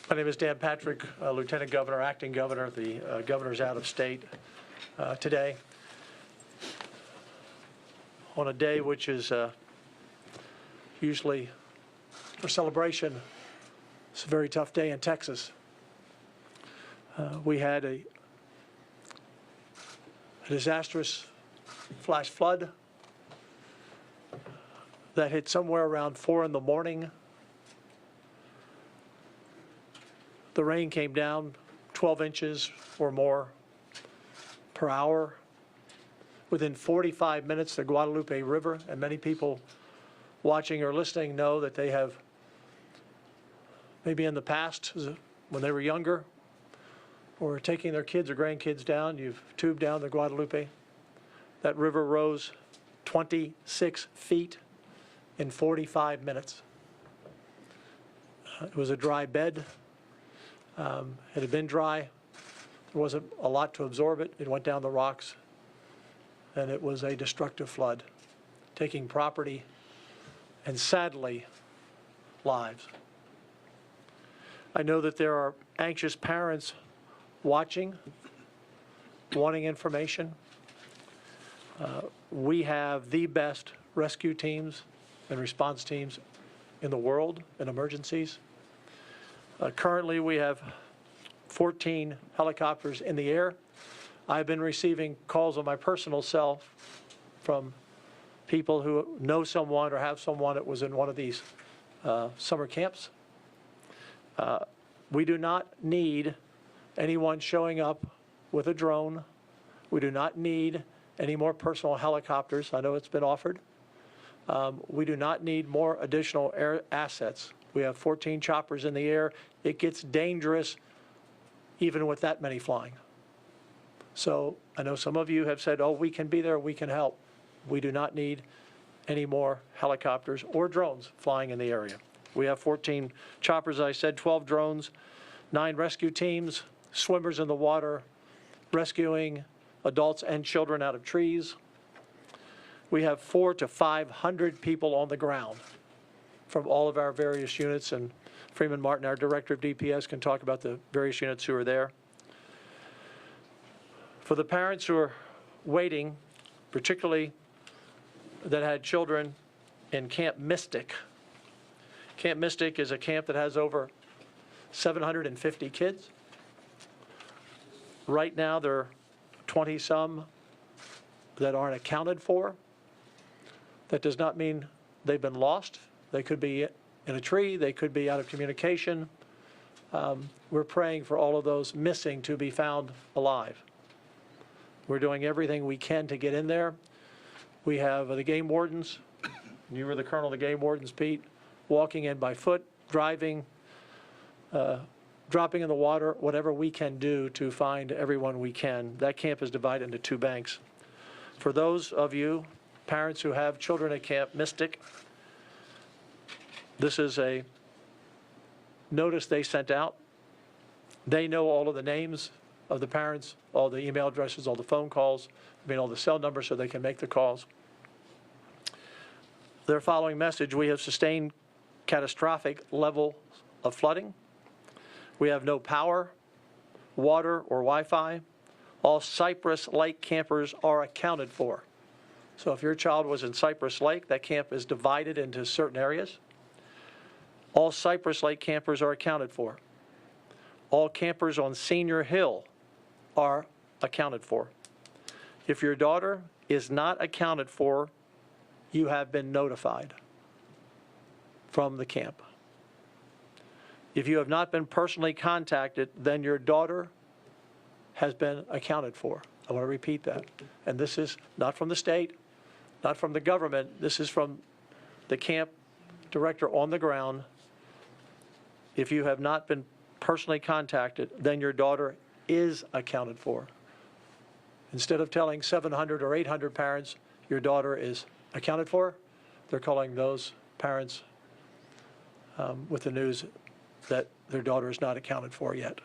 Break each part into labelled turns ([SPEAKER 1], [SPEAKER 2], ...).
[SPEAKER 1] My name is Dan Patrick, Lieutenant Governor, Acting Governor. The Governor's out of state today on a day which is usually for celebration. It's a very tough day in Texas. We had a disastrous flash flood that hit somewhere around 4 in the morning. The rain came down 12 inches or more per hour. Within 45 minutes, the Guadalupe River, and many people watching or listening know that they have, maybe in the past, when they were younger, or taking their kids or grandkids down, you've tubed down the Guadalupe. That river rose 26 feet in 45 minutes. It was a dry bed. It had been dry. There wasn't a lot to absorb it. It went down the rocks, and it was a destructive flood, taking property and, sadly, lives. I know that there are anxious parents watching, wanting information. We have the best rescue teams and response teams in the world in emergencies. Currently, we have 14 helicopters in the air. I've been receiving calls on my personal cell from people who know someone or have someone that was in one of these summer camps. We do not need anyone showing up with a drone. We do not need any more personal helicopters. I know it's been offered. We do not need more additional air assets. We have 14 choppers in the air. It gets dangerous even with that many flying. So I know some of you have said, oh, we can be there, we can help. We do not need any more helicopters or drones flying in the area. We have 14 choppers, as I said, 12 drones, 9 rescue teams, swimmers in the water, rescuing adults and children out of trees. We have 400 to 500 people on the ground from all of our various units, and Freeman Martin, our Director of DPS, can talk about the various units who are there. For the parents who are waiting, particularly that had children in Camp Mystic. Camp Mystic is a camp that has over 750 kids. Right now, there are 20-some that aren't accounted for. That does not mean they've been lost. They could be in a tree. They could be out of communication. We're praying for all of those missing to be found alive. We're doing everything we can to get in there. We have the game wardens. You were the colonel of the game wardens, Pete, walking in by foot, driving, dropping in the water, whatever we can do to find everyone we can. That camp is divided into 2 banks. For those of you, parents who have children at Camp Mystic, this is a notice they sent out. They know all of the names of the parents, all the email addresses, all the phone calls, all the cell numbers so they can make the calls. Their following message: we have sustained catastrophic level of flooding. We have no power, water, or Wi-Fi. All Cypress Lake campers are accounted for. So if your child was in Cypress Lake, that camp is divided into certain areas. All Cypress Lake campers are accounted for. All campers on Senior Hill are accounted for. If your daughter is not accounted for, you have been notified from the camp. If you have not been personally contacted, then your daughter has been accounted for. I want to repeat that. And this is not from the state, not from the government. This is from the camp director on the ground. If you have not been personally contacted, then your daughter is accounted for. Instead of telling 700 or 800 parents your daughter is accounted for, they're calling those parents with the news that their daughter is not accounted for yet.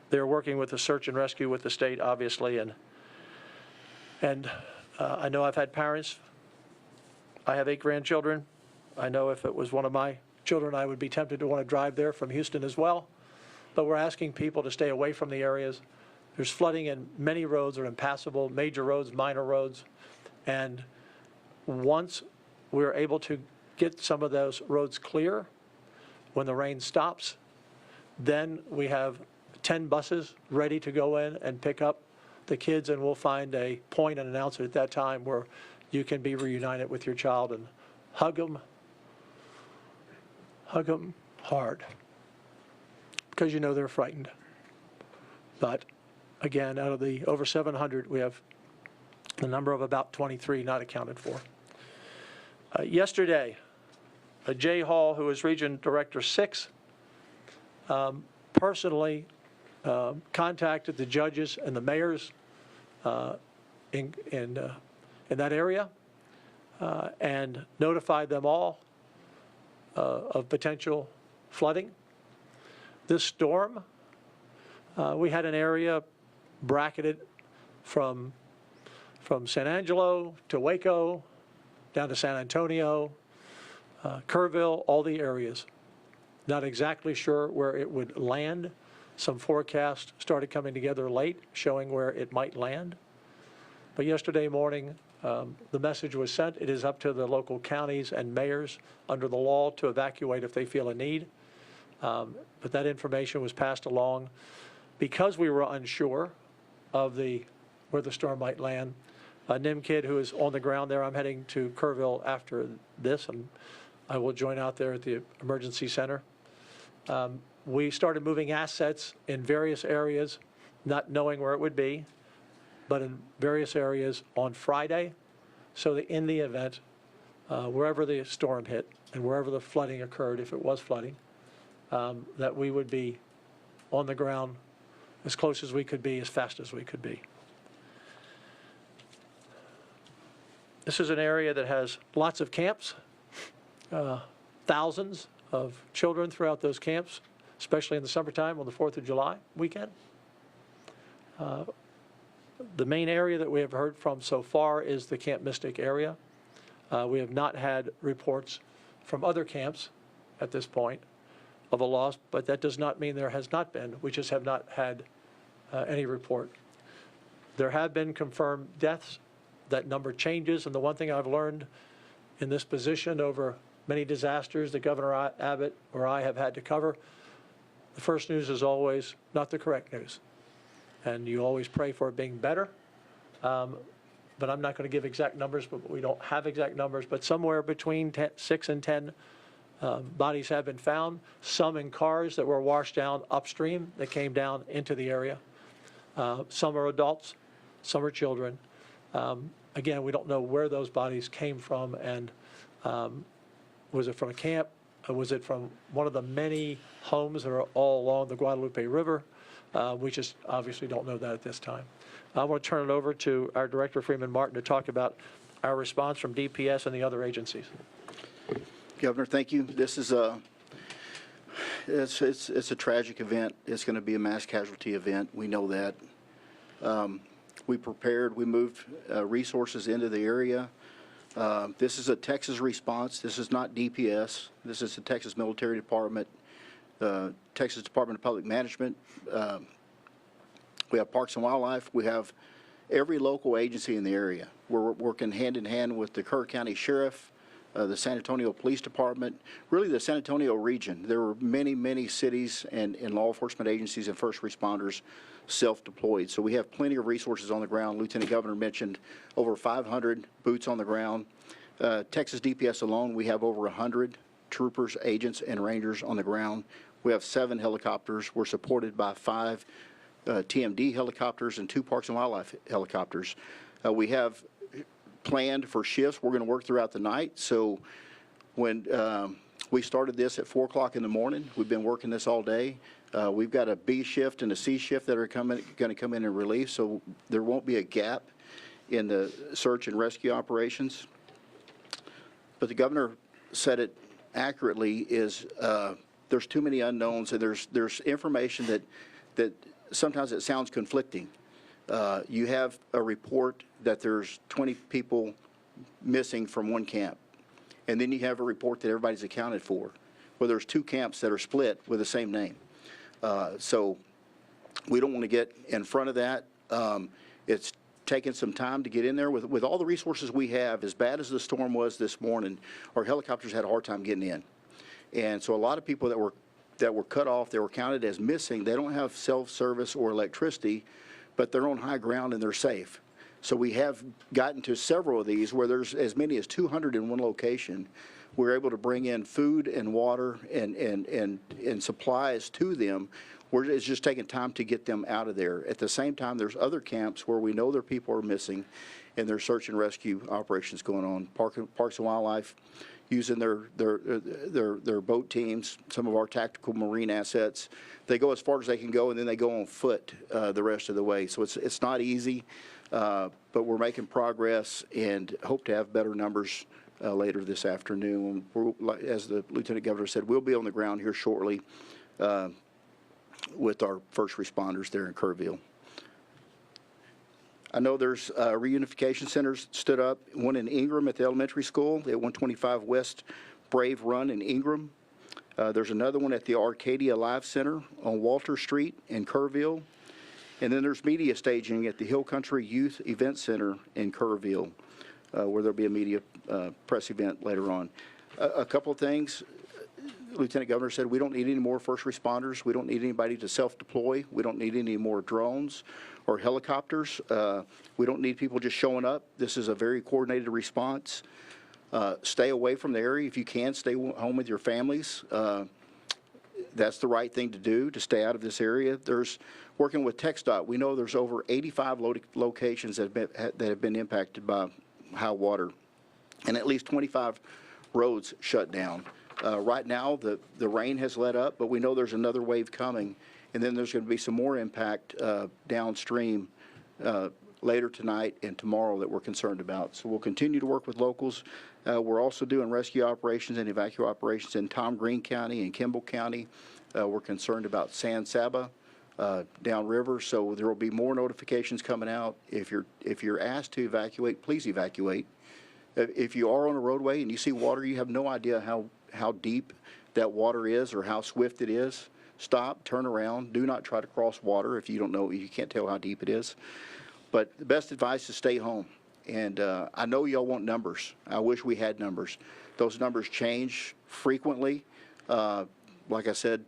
[SPEAKER 1] They're working with the search and rescue with the state, obviously, and I know I've had parents. I have 8 grandchildren. I know if it was one of my children and I would be tempted to want to drive there from Houston as well. But we're asking people to stay away from the areas. There's flooding in many roads that are impassable, major roads, minor roads. And once we're able to get some of those roads clear, when the rain stops, then we have 10 buses ready to go in and pick up the kids, and we'll find a point and announce it at that time where you can be reunited with your child and hug them hard, because you know they're frightened. But again, out of the over 700, we have the number of about 23 not accounted for. Yesterday, Jay Hall, who is Region Director 6, personally contacted the judges and the mayors in that area and notified them all of potential flooding. This storm, we had an area bracketed from San Angelo to Waco, down to San Antonio, Kerrville, all the areas. Not exactly sure where it would land. Some forecasts started coming together late, showing where it might land. But yesterday morning, the message was sent. It is up to the local counties and mayors under the law to evacuate if they feel a need. But that information was passed along. Because we were unsure of where the storm might land, Nim Kid, who is on the ground there, I'm heading to Kerrville after this, and I will join out there at the emergency center. We started moving assets in various areas, not knowing where it would be, but in various areas on Friday, so that in the event, wherever the storm hit and wherever the flooding occurred, if it was flooding, that we would be on the ground as close as we could be, as fast as we could be. This is an area that has lots of camps, thousands of children throughout those camps, especially in the summertime on the 4th of July weekend. The main area that we have heard from so far is the Camp Mystic area. We have not had reports from other camps at this point of a loss, but that does not mean there has not been. We just have not had any report. There have been confirmed deaths. That number changes, and the one thing I've learned in this position over many disasters that Governor Abbott or I have had to cover, the first news is always not the correct news. And you always pray for it being better. But I'm not going to give exact numbers, but we don't have exact numbers, but somewhere between 6 and 10 bodies have been found, some in cars that were washed down upstream that came down into the area. Some are adults, some are children. Again, we don't know where those bodies came from, and was it from a camp? Was it from one of the many homes that are all along the Guadalupe River? We just obviously don't know that at this time. I want to turn it over to our Director, Freeman Martin, to talk about our response from DPS and the other agencies.
[SPEAKER 2] Governor, thank you. This is it's a tragic event. It's going to be a mass casualty event. We know that. We prepared. We moved resources into the area. This is a Texas response. This is not DPS. This is the Texas Military Department, Texas Department of Public Management. We have Parks and Wildlife. We have every local agency in the area. We're working hand in hand with the Kerr County Sheriff, the San Antonio Police Department, really the San Antonio region. There were many, many cities and law enforcement agencies and first responders self-deployed. So we have plenty of resources on the ground. Lieutenant Governor mentioned over 500 boots on the ground. Texas DPS alone, we have over 100 troopers, agents, and rangers on the ground. We have 7 helicopters. We're supported by 5 TMD helicopters and 2 Parks and Wildlife helicopters. We have planned for shifts. We're going to work throughout the night. So when we started this at 4 o'clock in the morning, we've been working this all day. We've got a B shift and a C shift that are going to come in and relief, so there won't be a gap in the search and rescue operations. But the governor said it accurately, is there's too many unknowns, and there's information that sometimes it sounds conflicting. You have a report that there's 20 people missing from one camp, and then you have a report that everybody's accounted for. where there's 2 camps that are split with the same name. So we don't want to get in front of that. It's taken some time to get in there. With all the resources we have, as bad as the storm was this morning, our helicopters had a hard time getting in. And so a lot of people that were cut off, they were counted as missing. They don't have self-service or electricity, but they're on high ground and they're safe. So we have gotten to several of these where there's as many as 200 in one location. We're able to bring in food and water and supplies to them. It's just taking time to get them out of there. At the same time, there's other camps where we know their people are missing, and there's search and rescue operations going on. Parks and Wildlife using their boat teams, some of our tactical marine assets. They go as far as they can go, and then they go on foot the rest of the way. So it's not easy, but we're making progress and hope to have better numbers later this afternoon. As the Lieutenant Governor said, we'll be on the ground here shortly with our first responders there in Kerrville. I know there's reunification centers stood up, one in Ingram at the elementary school, at 125 West Brave Run in Ingram. There's another one at the Arcadia Live Center on Walter Street in Kerrville. And then there's media staging at the Hill Country Youth Event Center in Kerrville, where there'll be a media press event later on. A couple of things. Lieutenant Governor said we don't need any more first responders. We don't need anybody to self-deploy. We don't need any more drones or helicopters. We don't need people just showing up. This is a very coordinated response. Stay away from the area if you can. Stay home with your families. That's the right thing to do, to stay out of this area. There's working with TxDOT. We know there's over 85 locations that have been impacted by high water, and at least 25 roads shut down. Right now, the rain has let up, but we know there's another wave coming, and then there's going to be some more impact downstream later tonight and tomorrow that we're concerned about. So we'll continue to work with locals. We're also doing rescue operations and evacuation operations in Tom Green County and Kimball County. We're concerned about San Saba downriver, so there will be more notifications coming out. If you're asked to evacuate, please evacuate. If you are on a roadway and you see water, you have no idea how deep that water is or how swift it is. Stop, turn around. Do not try to cross water if you don't know, you can't tell how deep it is. But the best advice is stay home. And I know y'all want numbers. I wish we had numbers. Those numbers change frequently. Like I said,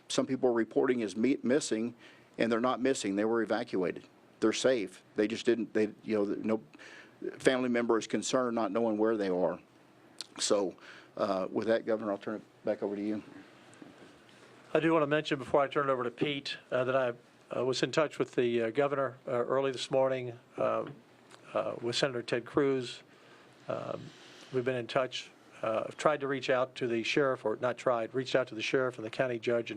[SPEAKER 2] some people are reporting as missing, and they're not missing. They were evacuated. They're safe. They just didn't, no family member is concerned not knowing where they are. So with that, Governor, I'll turn it back over to you.
[SPEAKER 1] I do want to mention before I turn it over to Pete that I was in touch with the governor early this morning with Senator Ted Cruz. We've been in touch. I've tried to reach out to the sheriff, or not tried, reached out to the sheriff and the county judge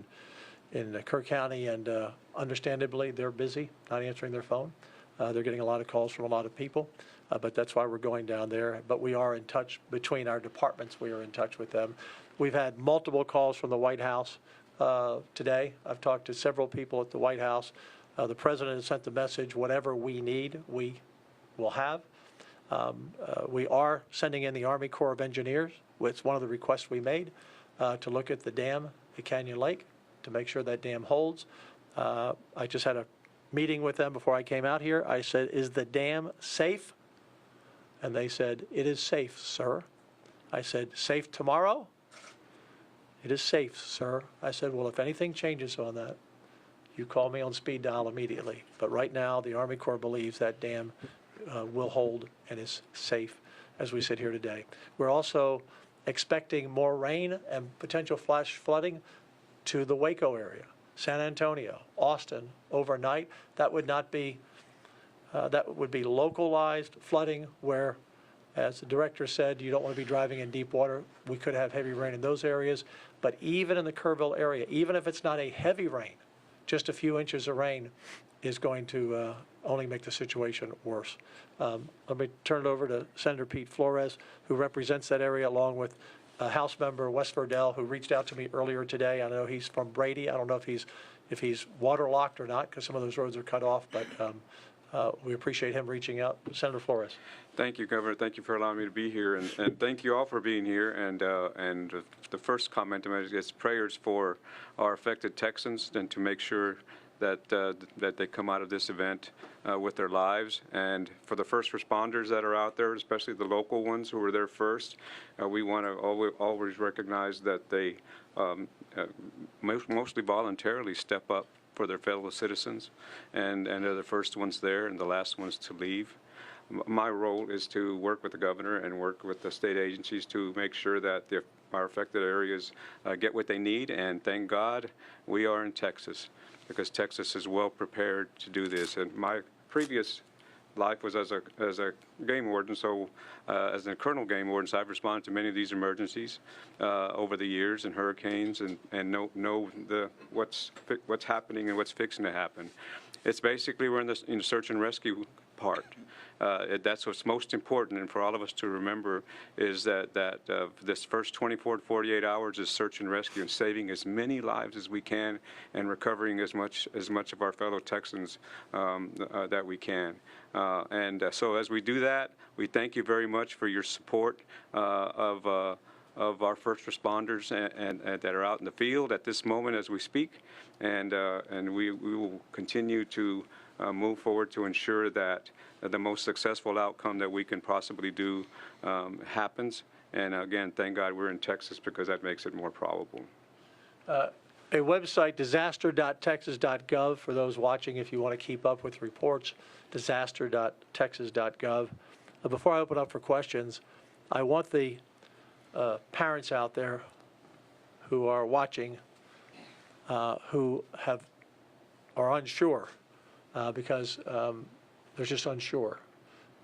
[SPEAKER 1] in Kerr County, and understandably, they're busy, not answering their phone. They're getting a lot of calls from a lot of people, but that's why we're going down there. But we are in touch between our departments. We are in touch with them. We've had multiple calls from the White House today. I've talked to several people at the White House. The president has sent the message, whatever we need, we will have. We are sending in the Army Corps of Engineers. It's one of the requests we made to look at the dam at Canyon Lake to make sure that dam holds. I just had a meeting with them before I came out here. I said, is the dam safe? And they said, it is safe, sir. I said, safe tomorrow? It is safe, sir. I said, well, if anything changes on that, you call me on speed dial immediately. But right now, the Army Corps believes that dam will hold and is safe as we sit here today. We're also expecting more rain and potential flash flooding to the Waco area, San Antonio, Austin overnight. That would not be, that would be localized flooding where, as the director said, you don't want to be driving in deep water. We could have heavy rain in those areas. But even in the Kerrville area, even if it's not a heavy rain, just a few inches of rain is going to only make the situation worse. Let me turn it over to Senator Pete Flores, who represents that area, along with House Member West Verdell, who reached out to me earlier today. I know he's from Brady. I don't know if he's waterlocked or not, because some of those roads are cut off, but we appreciate him reaching out. Senator Flores.
[SPEAKER 3] Thank you, Governor. Thank you for allowing me to be here, and thank you all for being here. And the first comment I make is prayers for our affected Texans, and to make sure that that they come out of this event with their lives. And for the first responders that are out there, especially the local ones who were there first, we want to always recognize that they mostly voluntarily step up for their fellow citizens, and are the first ones there and the last ones to leave. My role is to work with the governor and work with the state agencies to make sure that our affected areas get what they need. And thank God we are in Texas, because Texas is well prepared to do this. And my previous life was as a game warden, so as a colonel game warden, so I've responded to many of these emergencies over the years, and hurricanes, and know what's happening and what's fixing to happen. It's basically we're in the search and rescue part. That's what's most important, and for all of us to remember is that this first 24 to 48 hours is search and rescue, and saving as many lives as we can, and recovering as much of our fellow Texans that we can. So as we do that, we thank you very much for your support of our first responders and that are out in the field at this moment as we speak, and we will continue to move forward to ensure that the most successful outcome that we can possibly do happens. And again, thank God we're in Texas, because that makes it more probable.
[SPEAKER 1] A website, disaster.texas.gov, for those watching if you want to keep up with reports, disaster.texas.gov. Before I open up for questions, I want the parents out there who are watching who are unsure because they're just unsure.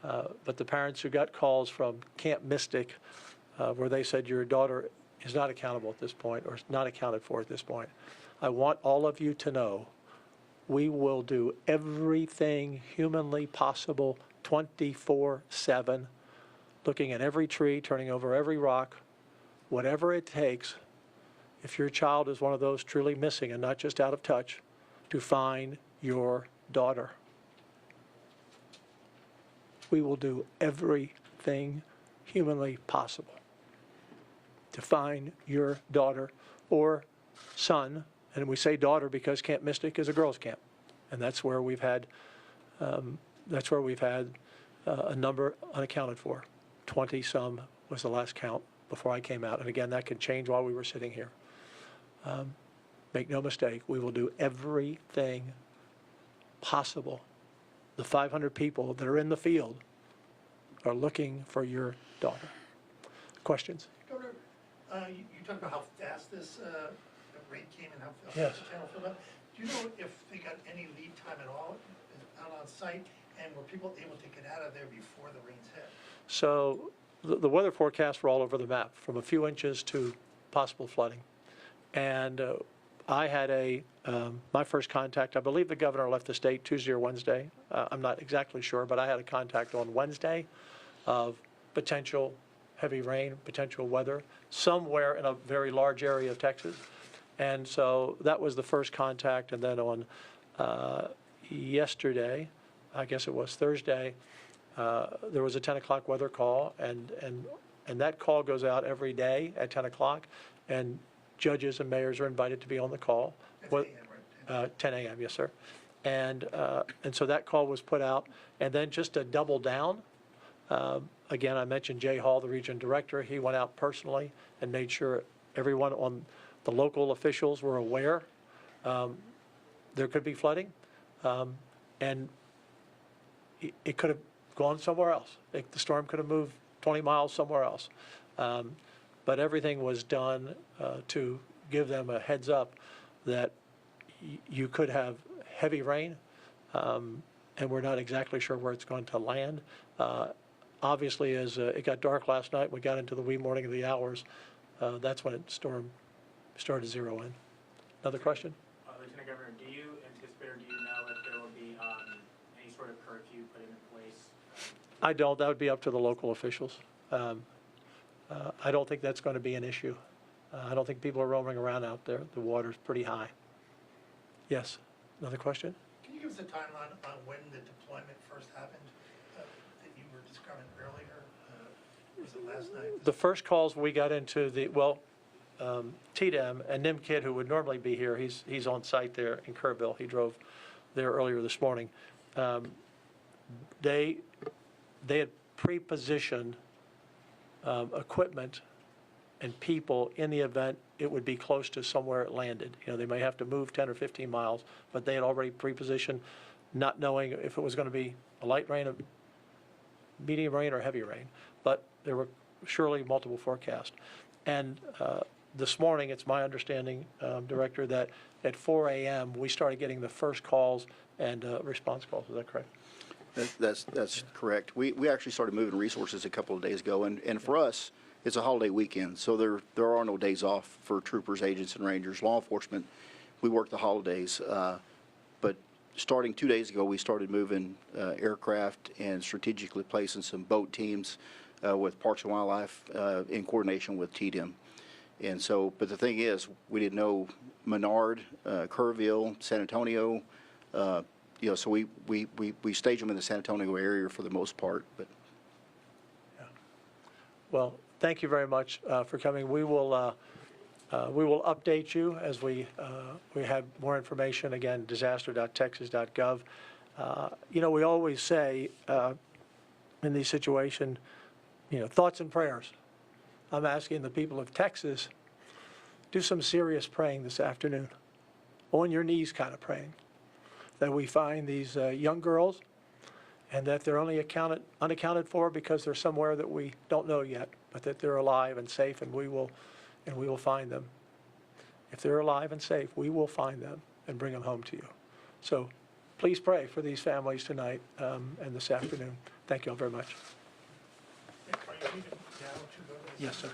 [SPEAKER 1] But the parents who got calls from Camp Mystic where they said your daughter is not accountable at this point, or not accounted for at this point, I want all of you to know we will do everything humanly possible 24/7, looking at every tree, turning over every rock, whatever it takes, if your child is one of those truly missing and not just out of touch, to find your daughter. We will do everything humanly possible to find your daughter or son. And we say daughter because Camp Mystic is a girls' camp, and that's where we've had a number unaccounted for. 20-some was the last count before I came out, and again, that could change while we were sitting here. Make no mistake, we will do everything possible. The 500 people that are in the field are looking for your daughter. Questions?
[SPEAKER 4] Governor, you talked about how fast this raid came and how fast
[SPEAKER 1] Yes.
[SPEAKER 4] the channel filled up. Do you know if they got any lead time at all out on site, and were people able to get out of there before the rains hit?
[SPEAKER 1] So the weather forecasts were all over the map, from a few inches to possible flooding. And I had my first contact, I believe the governor left the state Tuesday or Wednesday. I'm not exactly sure, but I had a contact on Wednesday of potential heavy rain, potential weather, somewhere in a very large area of Texas. And so that was the first contact. And then on yesterday, I guess it was Thursday, there was a 10 o'clock weather call, and that call goes out every day at 10 o'clock, and judges and mayors are invited to be on the call.
[SPEAKER 4] That's AM, right?
[SPEAKER 1] 10 a.m., yes, sir. And so that call was put out. And then just to double down, again, I mentioned Jay Hall, the region director. He went out personally and made sure everyone on the local officials were aware there could be flooding. And it could have gone somewhere else. The storm could have moved 20 miles somewhere else. But everything was done to give them a heads up that you could have heavy rain, and we're not exactly sure where it's going to land. Obviously, as it got dark last night, we got into the wee morning of the hours. That's when the storm started to zero in. Another question?
[SPEAKER 5] Lieutenant Governor, do you anticipate or do you know if there will be any sort of curfew put into place?
[SPEAKER 1] I don't. That would be up to the local officials. I don't think that's going to be an issue. I don't think people are roaming around out there. The water's pretty high. Yes. Another question?
[SPEAKER 4] Can you give us a timeline on when the deployment first happened, that you were describing earlier? Was it last night?
[SPEAKER 1] The first calls we got into TDEM and Nim Kid, who would normally be here, he's on site there in Kerrville. He drove there earlier this morning. They had pre-positioned equipment and people in the event it would be close to somewhere it landed. You know, they may have to move 10 or 15 miles, but they had already pre-positioned, not knowing if it was going to be a light rain, a medium rain, or heavy rain. But there were surely multiple forecasts. And this morning, it's my understanding, Director, that at 4 a.m. we started getting the first calls and response calls. Is that correct?
[SPEAKER 2] That's correct. We actually started moving resources a couple of days ago, and for us, it's a holiday weekend, so there are no days off for troopers, agents, and rangers. Law enforcement, we work the holidays, but starting 2 days ago, we started moving aircraft and strategically placing some boat teams with Parks and Wildlife in coordination with TDEM. And so, but the thing is, we didn't know Menard, Kerrville, San Antonio. You know, so we stage them in the San Antonio area for the most part. But
[SPEAKER 1] Well, thank you very much for coming. We will update you as we have more information. Again, disaster.texas.gov. You know, we always say in these situations, you know, thoughts and prayers. I'm asking the people of Texas, do some serious praying this afternoon, on your knees kind of praying, that we find these young girls and that they're only unaccounted for because they're somewhere that we don't know yet, but that they're alive and safe, and we will find them. If they're alive and safe, we will find them and bring them home to you. So please pray for these families tonight and this afternoon. Thank you all very much.
[SPEAKER 4] Are you leaving now to go to the?
[SPEAKER 1] Yes, sir.